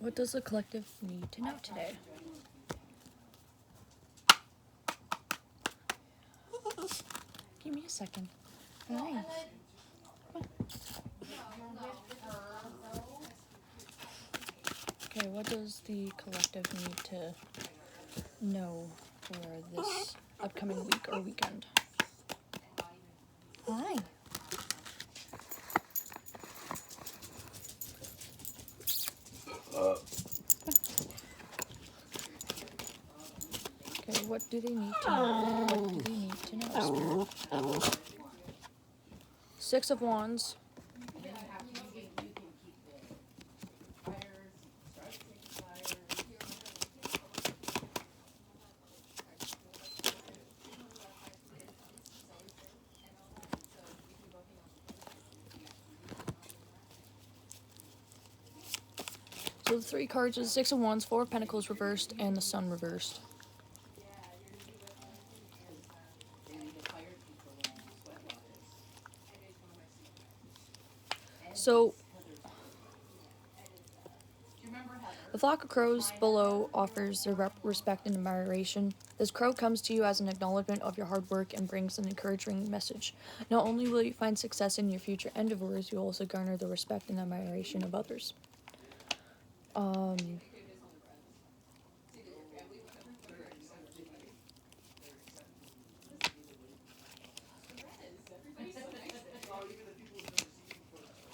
What does the collective need to know today? Give me a second. Hi. Okay, what does the collective need to know for this upcoming week or weekend? Hi. Okay, what do they need to know? What do they need to know, Spirit? Six of Wands. So the three cards is Six of Wands, Four of Pentacles reversed, and the Sun reversed. So the flock of crows below offers their respect and admiration. This crow comes to you as an acknowledgement of your hard work and brings an encouraging message. Not only will you find success in your future endeavors, you'll also garner the respect and admiration of others.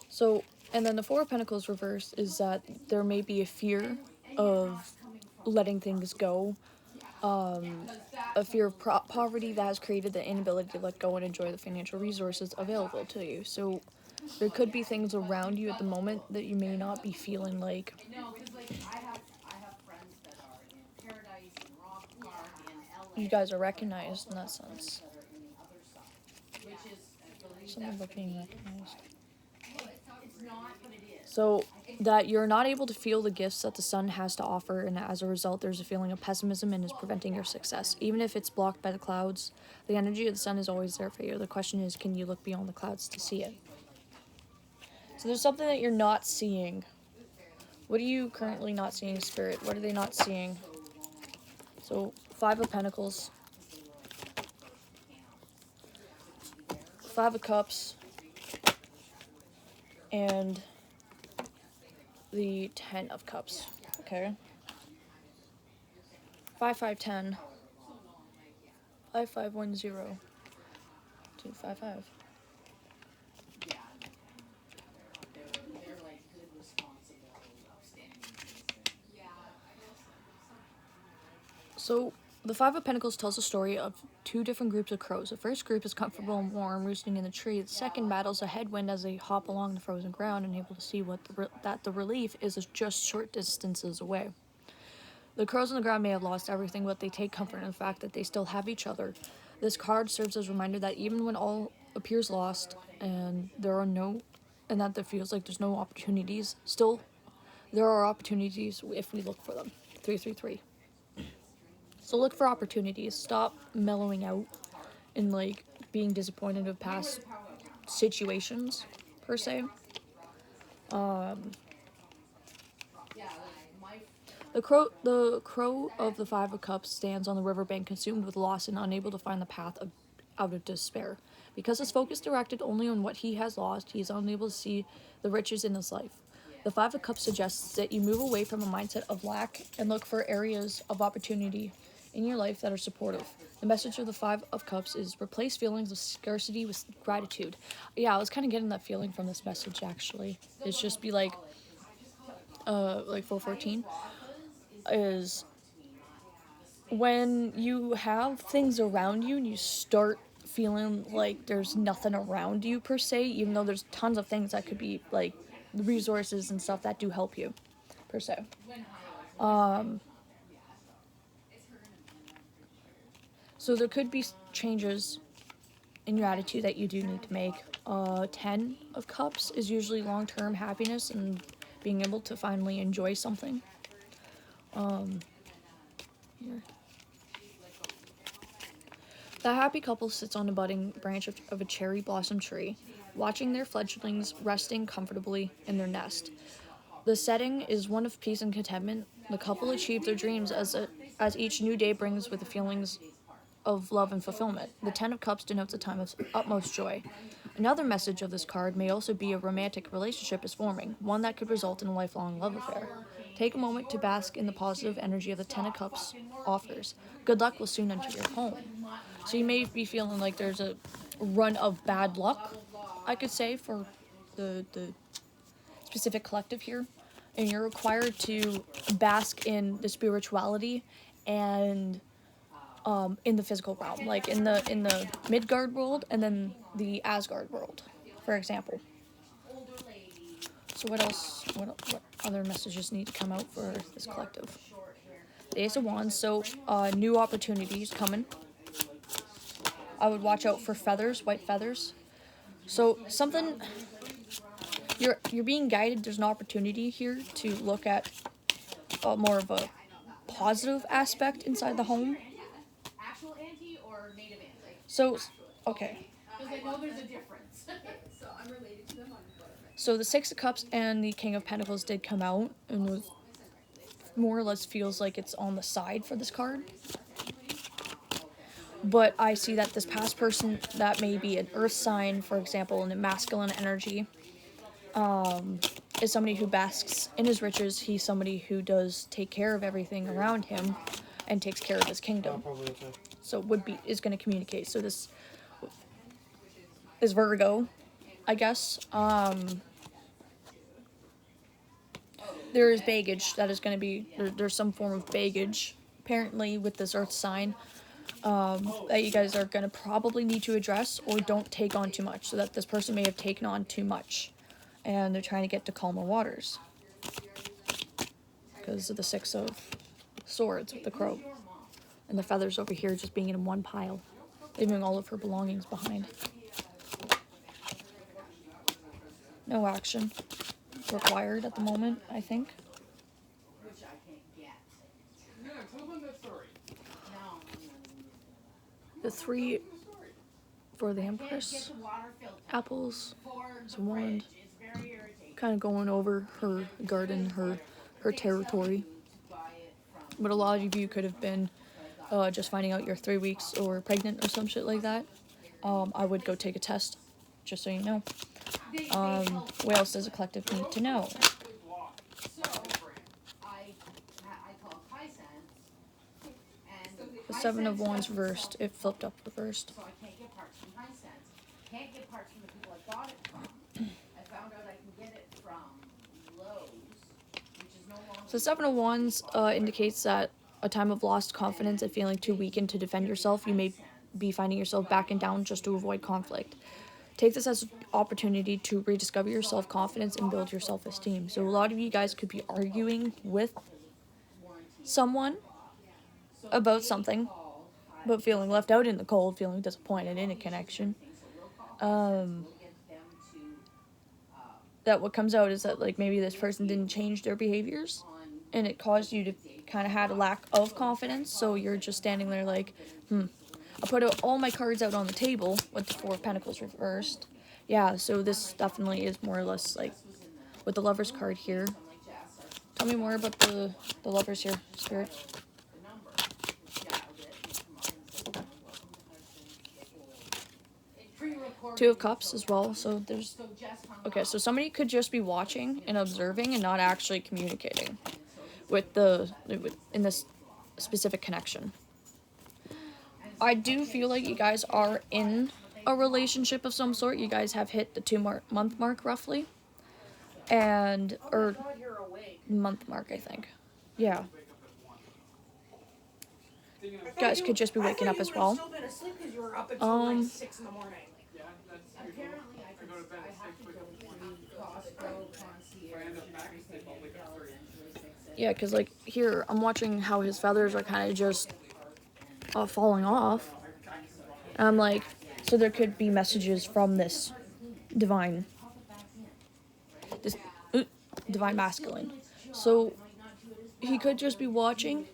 So, and then the Four of Pentacles reversed is that there may be a fear of letting things go, a fear of poverty that has created the inability to let go and enjoy the financial resources available to you. So there could be things around you at the moment that you may not be feeling like you guys are recognized in that sense. Something about being recognized. So that you're not able to feel the gifts that the sun has to offer, and as a result there's a feeling of pessimism and is preventing your success. Even if it's blocked by the clouds, the energy of the sun is always there for you. The question is, can you look beyond the clouds to see it? So there's something that you're not seeing. What are you currently not seeing, Spirit? What are they not seeing? So Five of Pentacles, Five of Cups, and the Ten of Cups. Okay. 5, 5, 10. 5, 5, 1, 0. 2, 5, 5. So the Five of Pentacles tells a story of two different groups of crows. The first group is comfortable and warm, roosting in the tree. The second battles a headwind as they hop along the frozen ground and able to see that the relief is just short distances away. The crows on the ground may have lost everything, but they take comfort in the fact that they still have each other. This card serves as a reminder that even when all appears lost and that there feels like there's no opportunities, still there are opportunities if we look for them. 333. So look for opportunities. Stop mellowing out and like being disappointed with past situations, per se. The crow of the Five of Cups stands on the riverbank, consumed with loss and unable to find the path out of despair. Because his focus directed only on what he has lost, he is unable to see the riches in his life. The Five of Cups suggests that you move away from a mindset of lack and look for areas of opportunity in your life that are supportive. The message of the Five of Cups is replace feelings of scarcity with gratitude. Yeah, I was kind of getting that feeling from this message, actually. It's just be like 414 is when you have things around you and you start feeling like there's nothing around you per se, even though there's tons of things that could be like resources and stuff that do help you per se. So there could be changes in your attitude that you do need to make. 10 of Cups is usually long-term happiness and being able to finally enjoy something. Here. The happy couple sits on a budding branch of a cherry blossom tree, watching their fledglings resting comfortably in their nest. The setting is one of peace and contentment. The couple achieve their dreams as each new day brings with the feelings of love and fulfillment. The Ten of Cups denotes a time of utmost joy. Another message of this card may also be a romantic relationship is forming, one that could result in a lifelong love affair. Take a moment to bask in the positive energy of the Ten of Cups offers. Good luck will soon enter your home. So you may be feeling like there's a run of bad luck, I could say, for the specific collective here. And you're required to bask in the spirituality and in the physical realm, like in the Midgard world and then the Asgard world, for example. So what else? What other messages need to come out for this collective? The Ace of Wands. So new opportunities coming. I would watch out for feathers, white feathers. So something you're being guided. There's an opportunity here to look at more of a positive aspect inside the home. So, okay. So the Six of Cups and the King of Pentacles did come out, and was more or less feels like it's on the side for this card. But I see that this past person, that may be an earth sign, for example, in a masculine energy, is somebody who basks in his riches. He's somebody who does take care of everything around him and takes care of his kingdom. So is going to communicate. So this is Virgo, I guess. There is baggage that is going to be, there's some form of baggage, apparently, with this earth sign, that you guys are going to probably need to address, or don't take on too much, so that this person may have taken on too much, and they're trying to get to calmer waters, because of the Six of Swords with the crow, and the feathers over here just being in one pile, leaving all of her belongings behind. No action required at the moment, I think. The three for the Empress. Apples. Is a wand. Kind of going over her garden, her territory. But a lot of you could have been just finding out you're 3 weeks or pregnant or some shit like that. I would go take a test, just so you know. What else does a collective need to know? The Seven of Wands reversed. It flipped up reversed. So Seven of Wands indicates that a time of lost confidence and feeling too weakened to defend yourself. You may be finding yourself backing down just to avoid conflict. Take this as an opportunity to rediscover your self-confidence and build your self-esteem. So a lot of you guys could be arguing with someone about something, but feeling left out in the cold, feeling disappointed in a connection. That what comes out is that, like, maybe this person didn't change their behaviors, and it caused you to kind of had a lack of confidence, so you're just standing there like, I put all my cards out on the table with the Four of Pentacles reversed. Yeah, so this definitely is more or less like with the Lovers card here. Tell me more about the Lovers here, Spirit. Two of Cups as well, so there's... Okay, so somebody could just be watching and observing and not actually communicating in this specific connection. I do feel like you guys are in a relationship of some sort. You guys have hit the 2-month mark roughly, or month mark, I think. Yeah. You guys could just be waking up as well. Yeah, because like here, I'm watching how his feathers are kind of just falling off. And I'm like, so there could be messages from this divine masculine. So he could just be watching.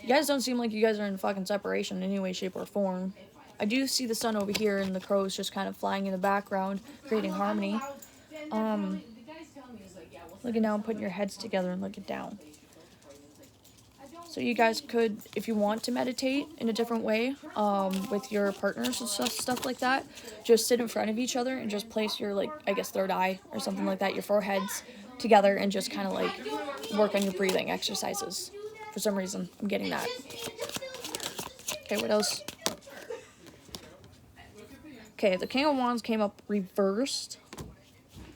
You guys don't seem like you guys are in fucking separation in any way, shape, or form. I do see the sun over here and the crows just kind of flying in the background, creating harmony. looking down, putting your heads together and looking down. So you guys could, if you want to meditate in a different way, with your partners and stuff like that, just sit in front of each other and just place your, like, I guess third eye or something like that, your foreheads together, and just kind of like work on your breathing exercises. For some reason, I'm getting that. Okay, what else? Okay, the King of Wands came up reversed.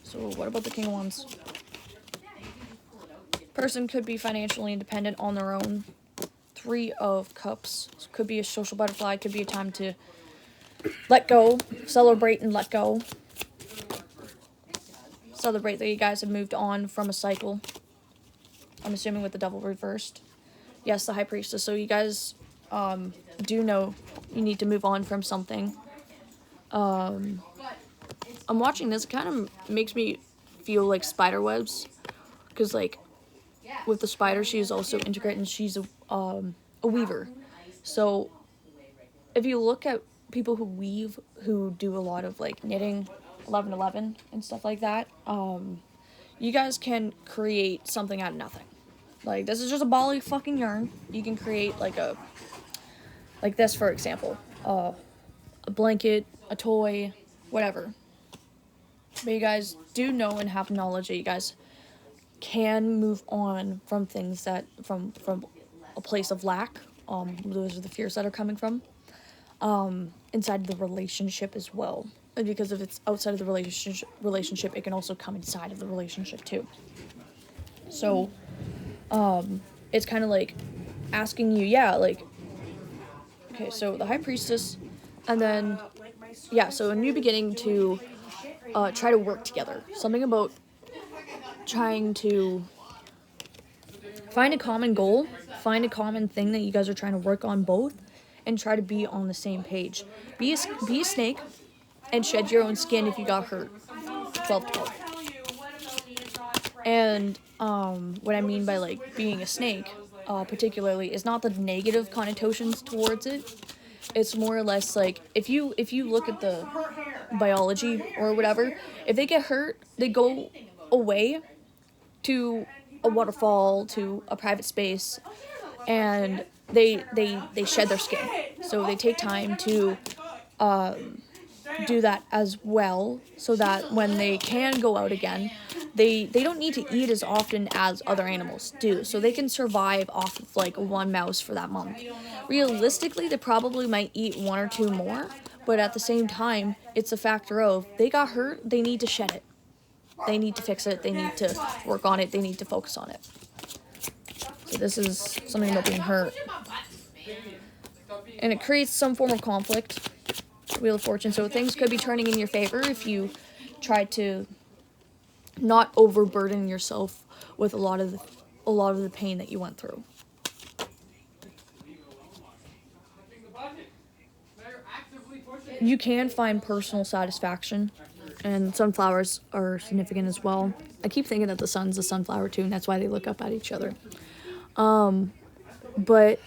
So what about the King of Wands? Person could be financially independent on their own. Three of Cups. Could be a social butterfly. Could be a time to let go. Celebrate and let go. Celebrate that you guys have moved on from a cycle. I'm assuming with the Devil reversed. Yes, the High Priestess. So you guys do know you need to move on from something. I'm watching this. It kind of makes me feel like spider webs. Because, like, with the spider, she is also integrated, and she's a weaver. So if you look at people who weave, who do a lot of, like, knitting, 11/11 and stuff like that, you guys can create something out of nothing. Like, this is just a ball of fucking yarn. You can create, like, like this, for example, a blanket, a toy, whatever. But you guys do know and have knowledge that you guys can move on from things that, from a place of lack. Those are the fears that are coming from. Inside the relationship as well. And because if it's outside of the relationship, it can also come inside of the relationship too. So, it's kind of like asking you, yeah, like, okay, so the High Priestess, and then, yeah, so a new beginning to try to work together. Something about trying to find a common goal, find a common thing that you guys are trying to work on both, and try to be on the same page. Be a snake, and shed your own skin if you got hurt. 12/12. And what I mean by, like, being a snake, particularly, is not the negative connotations towards it. It's more or less like, if you look at the biology or whatever, if they get hurt, they go away to a waterfall, to a private space, and they shed their skin. So they take time to do that as well, so that when they can go out again, they don't need to eat as often as other animals do, so they can survive off of, like, one mouse for that month. Realistically, they probably might eat one or two more, but at the same time, it's a factor of, they got hurt, they need to shed it. They need to fix it, they need to work on it, they need to focus on it. So this is something about being hurt. And it creates some form of conflict. Wheel of Fortune. So things could be turning in your favor if you try to not overburden yourself with a lot of the pain that you went through. You can find personal satisfaction, and sunflowers are significant as well. I keep thinking that the sun's a sunflower too, and that's why they look up at each other. But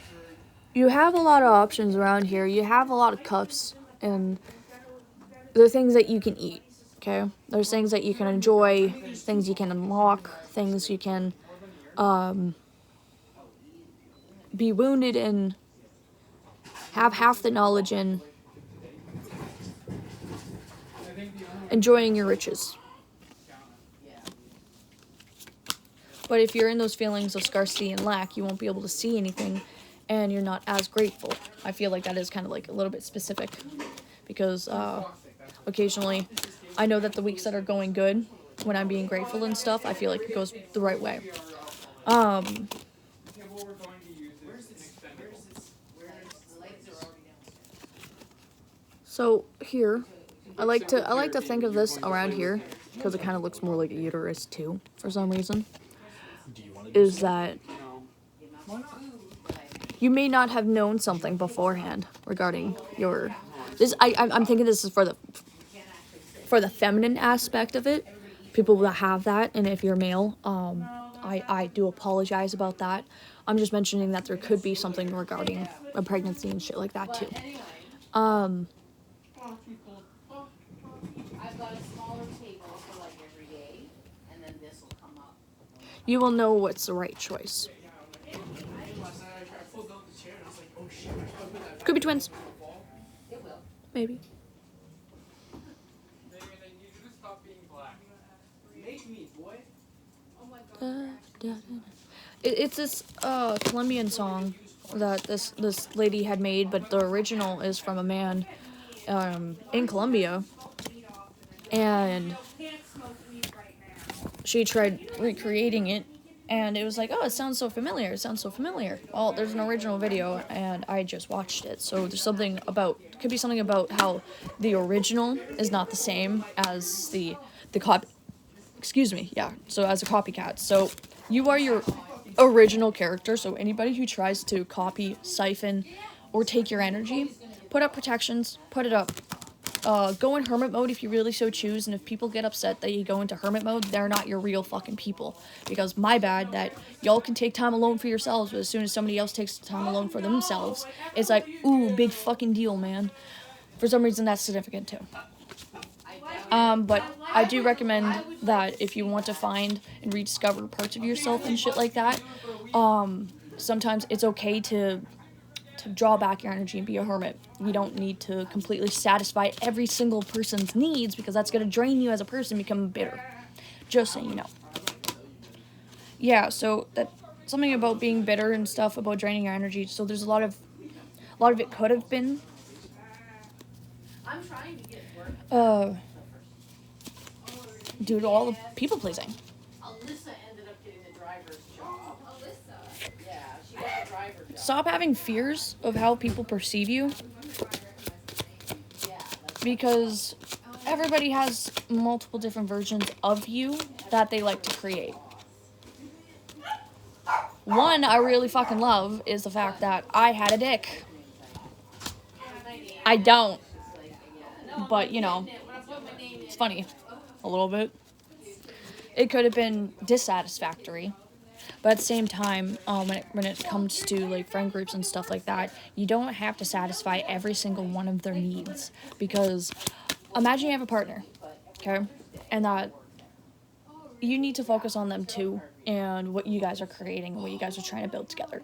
you have a lot of options around here. You have a lot of cups, and there are things that you can eat, okay? There's things that you can enjoy, things you can unlock, things you can be wounded in, have half the knowledge in, enjoying your riches. But if you're in those feelings of scarcity and lack, you won't be able to see anything, and you're not as grateful. I feel like that is kind of like a little bit specific, because occasionally I know that the weeks that are going good, when I'm being grateful and stuff, I feel like it goes the right way. So here, I like to think of this around here, because it kind of looks more like a uterus too, for some reason, is that you may not have known something beforehand regarding your, this, I'm thinking this is for the feminine aspect of it, people that have that, and if you're male, I do apologize about that. I'm just mentioning that there could be something regarding a pregnancy and shit like that too. I've got a smaller table for like every day, and then this will come up. you will know what's the right choice. Could be twins. Maybe. It's this Colombian song that this lady had made, but the original is from a man in Colombia, and she tried recreating it, and it was like, oh, it sounds so familiar. It sounds so familiar. Well, there's an original video, and I just watched it. So there's something about, could be something about how the original is not the same as the copy. Excuse me. Yeah. So as a copycat, so you are your original character. So anybody who tries to copy, siphon, or take your energy, put up protections. Put it up. Go in hermit mode if you really so choose, and if people get upset that you go into hermit mode, they're not your real fucking people. Because my bad that y'all can take time alone for yourselves, but as soon as somebody else takes time alone for themselves, it's like, ooh, big fucking deal, man. For some reason, that's significant too. But I do recommend that if you want to find and rediscover parts of yourself and shit like that, sometimes it's okay to draw back your energy and be a hermit. You don't need to completely satisfy every single person's needs, because that's going to drain you as a person, become bitter. Just so you know. Yeah, so that something about being bitter and stuff, about draining your energy. So there's a lot of it could have been due to all the people pleasing. Alyssa ended up getting the driver's job. Alyssa? Yeah, she got the driver's job. Stop having fears of how people perceive you. Because everybody has multiple different versions of you that they like to create. One I really fucking love is the fact that I had a dick. I don't. But, you know, it's funny. A little bit. It could have been dissatisfactory. But at the same time, when it comes to like friend groups and stuff like that, you don't have to satisfy every single one of their needs. Because imagine you have a partner, okay? And that you need to focus on them too, and what you guys are creating, and what you guys are trying to build together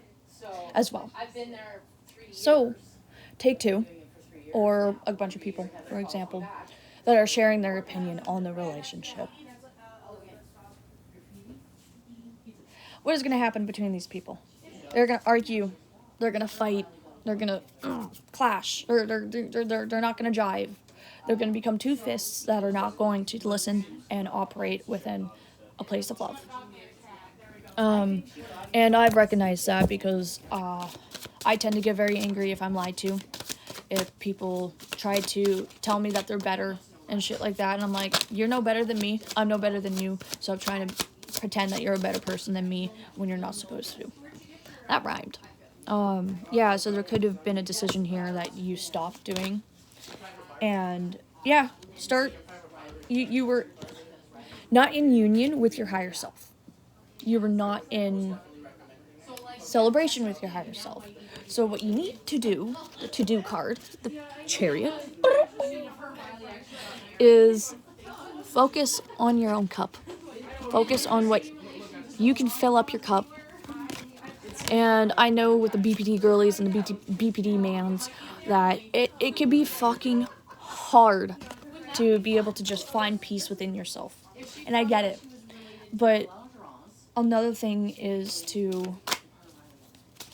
as well. So, take two, or a bunch of people, for example, that are sharing their opinion on the relationship. What is going to happen between these people? They're going to argue. They're going to fight. They're going to clash. They're not going to jive. They're going to become two fists that are not going to listen and operate within a place of love. And I've recognized that because I tend to get very angry if I'm lied to. If people try to tell me that they're better and shit like that. And I'm like, you're no better than me. I'm no better than you. So I'm trying to pretend that you're a better person than me when you're not supposed to. That rhymed. Yeah, so there could have been a decision here that you stopped doing. And yeah, you were not in union with your higher self. You were not in celebration with your higher self. So what you need to do, the to-do card, the chariot, is focus on your own cup. Focus on what you can fill up your cup. And I know with the BPD girlies and the BPD mans that it can be fucking hard to be able to just find peace within yourself. And I get it. But another thing is to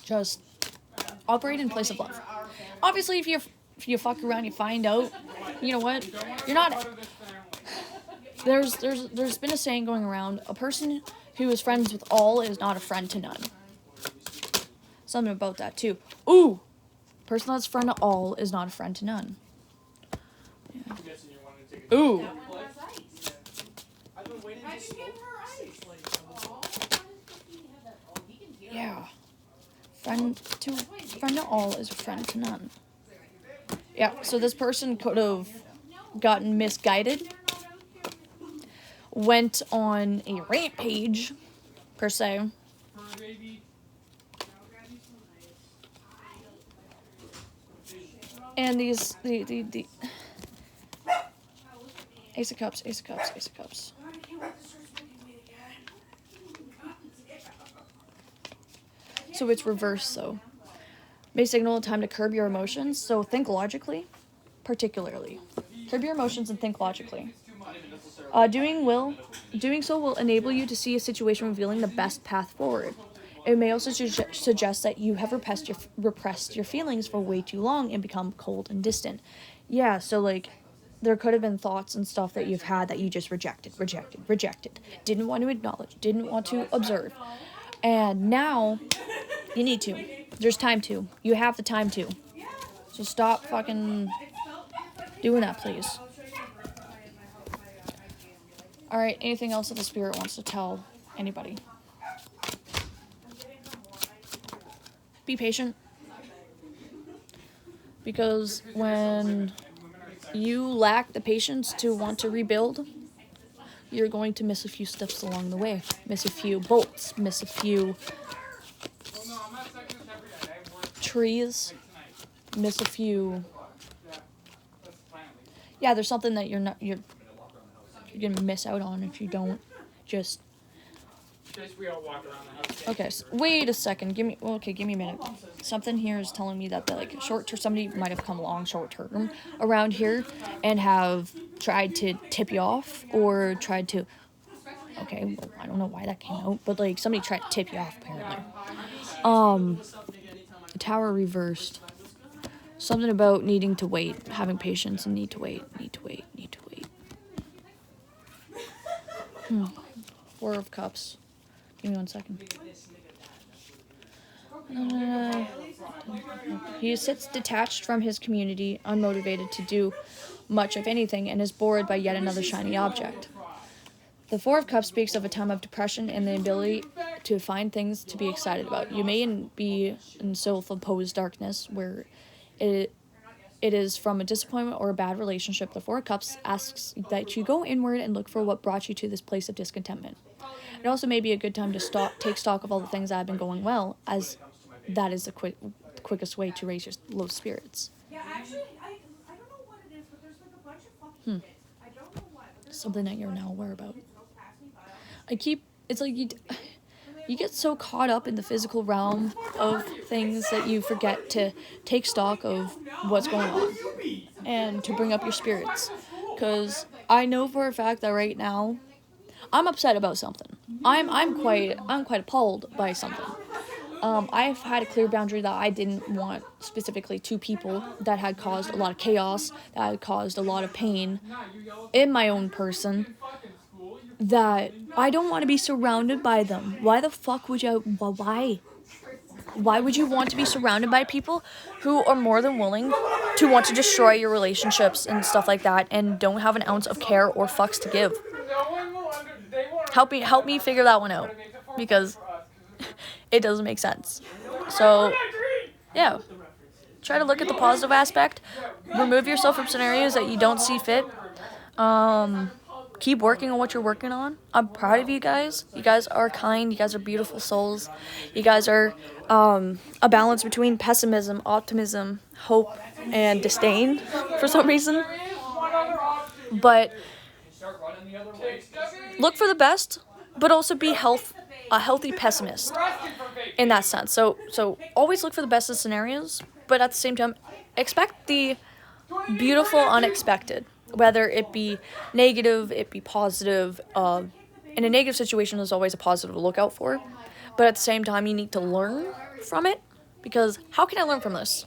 just operate in place of love. Obviously, if you fuck around, you find out, you know what, you're not. There's been a saying going around: a person who is friends with all is not a friend to none. Something about that too. Ooh, person that's friend to all is not a friend to none. Yeah. Ooh. Yeah. Friend to all is a friend to none. Yeah, so this person could have gotten misguided, went on a rampage, per se, and the Ace of Cups. So it's reversed, so. May signal a time to curb your emotions, so think logically, particularly. Curb your emotions and think logically. Doing so will enable you to see a situation revealing the best path forward. It may also suggest that you have repressed your feelings for way too long and become cold and distant. Yeah, so like, there could have been thoughts and stuff that you've had that you just rejected. Didn't want to acknowledge, didn't want to observe. And now, you need to. There's time to. You have the time to. So stop fucking doing that, please. Alright, anything else that the spirit wants to tell anybody? Be patient. Because when you lack the patience to want to rebuild, you're going to miss a few steps along the way. Miss a few bolts. Miss a few trees. Miss a few... Yeah, there's something that you're gonna miss out on if you don't just... Okay, so wait a second. Give me a minute. Something here is telling me that somebody might have come along short term around here and have tried to tip you off or tried to... Okay, well, I don't know why that came out, but like somebody tried to tip you off apparently. The tower reversed. Something about needing to wait, having patience and need to wait. Four of Cups. Give me 1 second. He sits detached from his community, unmotivated to do much of anything, and is bored by yet another shiny object. The Four of Cups speaks of a time of depression and the ability to find things to be excited about. You may be in self-imposed darkness, where it is from a disappointment or a bad relationship. The Four of Cups asks that you go inward and look for what brought you to this place of discontentment. It also may be a good time to take stock of all the things that have been going well, as that is the quickest way to raise your low spirits. Yeah, actually, I don't know what it is, but there's like a bunch of fucking kids. I don't know what. Something that you're now aware about. It's like you get so caught up in the physical realm of things that you forget to take stock of what's going on and to bring up your spirits. Because I know for a fact that right now I'm upset about something. I'm quite appalled by something. I've had a clear boundary that I didn't want specifically two people that had caused a lot of chaos, that had caused a lot of pain in my own person, that I don't want to be surrounded by them. Why the fuck would you... Why? Why would you want to be surrounded by people who are more than willing to want to destroy your relationships and stuff like that and don't have an ounce of care or fucks to give? Help me figure that one out, because it doesn't make sense. So, yeah. Try to look at the positive aspect. Remove yourself from scenarios that you don't see fit. Keep working on what you're working on. I'm proud of you guys. You guys are kind. You guys are beautiful souls. You guys are a balance between pessimism, optimism, hope, and disdain for some reason. But look for the best, but also be a healthy pessimist in that sense. So always look for the best of scenarios, but at the same time, expect the beautiful unexpected. Whether it be negative, it be positive. In a negative situation, there's always a positive to look out for. But at the same time, you need to learn from it. Because how can I learn from this?